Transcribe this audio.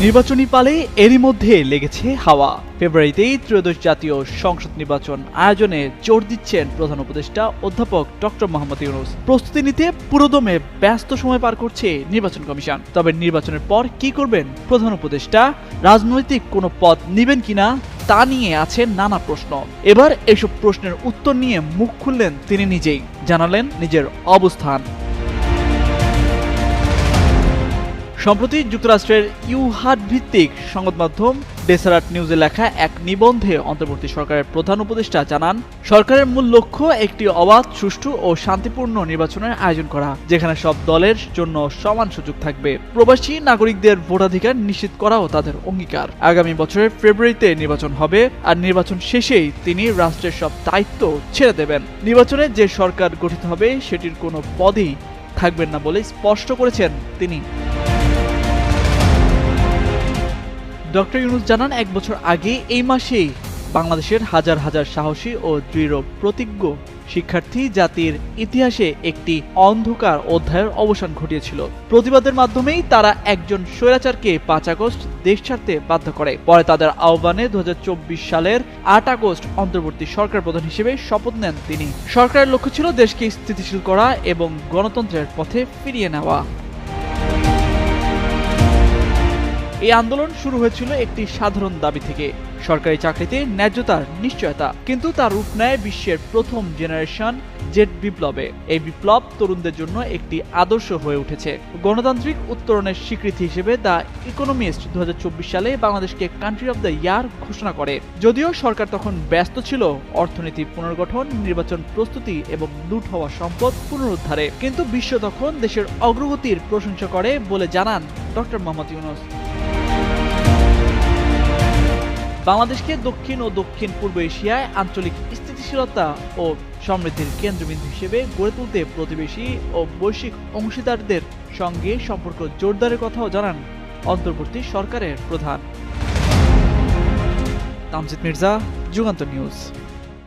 নির্বাচনী পালে এরই মধ্যে লেগেছে হাওয়া। ফেব্রুয়ারিতেই ত্রয়োদশ জাতীয় সংসদ নির্বাচন আয়োজনে জোর দিচ্ছেন প্রধান উপদেষ্টা অধ্যাপক ডক্টর মোহাম্মদ ইউনূস। প্রস্তুতি নিতে পুরোদমে ব্যস্ত সময় পার করছে নির্বাচন কমিশন। তবে নির্বাচনের পর কি করবেন প্রধান উপদেষ্টা, রাজনৈতিক কোনো পদ নেবেন কিনা তা নিয়ে আছে নানা প্রশ্ন। এবার এসব প্রশ্নের উত্তর নিয়ে মুখ খুললেন তিনি নিজেই, জানালেন নিজের অবস্থান। সম্প্রতি যুক্তরাষ্ট্রের ইউহাট ভিত্তিক সংবাদ মাধ্যম ডেসারাট নিউজে লেখা এক নিবন্ধে অন্তর্বর্তী সরকারের প্রধান উপদেষ্টা জানান, সরকারের মূল লক্ষ্য একটি অবাধ, সুষ্ঠু ও শান্তিপূর্ণ নির্বাচনের আয়োজন করা, যেখানে সব দলের জন্য সমান সুযোগ থাকবে। প্রবাসী নাগরিকদের ভোটাধিকার নিশ্চিত করাও তাদের অঙ্গীকার। আগামী বছরের ফেব্রুয়ারিতে নির্বাচন হবে, আর নির্বাচন শেষেই তিনি রাষ্ট্রের সব দায়িত্ব ছেড়ে দেবেন। নির্বাচনে যে সরকার গঠিত হবে সেটির কোনো পদেই থাকবেন না বলে স্পষ্ট করেছেন তিনি। ডক্টর ইউনূস জানান, এক বছর আগে এই মাসেই বাংলাদেশের হাজার হাজার সাহসী ও দৃঢ় প্রতিজ্ঞ শিক্ষার্থী জাতির ইতিহাসে একটি অন্ধকার অধ্যায়ের অবসান ঘটিয়েছিল। প্রতিবাদের মাধ্যমেই তারা একজন স্বৈরাচারকে 5 আগস্ট দেশ ছাড়তে বাধ্য করে। পরে তাদের আহ্বানে 2024 সালের 8 আগস্ট অন্তর্বর্তী সরকার প্রধান হিসেবে শপথ নেন তিনি। সরকারের লক্ষ্য ছিল দেশকে স্থিতিশীল করা এবং গণতন্ত্রের পথে ফিরিয়ে নেওয়া। এই আন্দোলন শুরু হয়েছিল একটি সাধারণ দাবি থেকে, সরকারি চাকরিতে ন্যায্যতার নিশ্চয়তা। কিন্তু তার রূপ নেয় বিশ্বের প্রথম জেনারেশন জেড বিপ্লবে। এই বিপ্লব তরুণদের জন্য একটি আদর্শ হয়ে উঠেছে। গণতান্ত্রিক উত্তরণের স্বীকৃতি হিসেবে দ্য ইকোনমিস্ট 2024 সালে বাংলাদেশকে কান্ট্রি অব দ্য ইয়ার ঘোষণা করে। যদিও সরকার তখন ব্যস্ত ছিল অর্থনীতি পুনর্গঠন, নির্বাচন প্রস্তুতি এবং লুট হওয়া সম্পদ পুনরুদ্ধারে, কিন্তু বিশ্ব তখন দেশের অগ্রগতির প্রশংসা করে বলে জানান ডক্টর মোহাম্মদ ইউনূস। বাংলাদেশকে দক্ষিণ ও দক্ষিণ পূর্ব এশিয়ায় আঞ্চলিক স্থিতিশীলতা ও সমৃদ্ধির কেন্দ্রবিন্দু হিসেবে গড়ে তুলতে প্রতিবেশী ও বৈশ্বিক অংশীদারদের সঙ্গে সম্পর্ক জোরদারের কথাও জানান অন্তর্বর্তী সরকারের প্রধান। তামজিদ মির্জা, যুগান্তর নিউজ।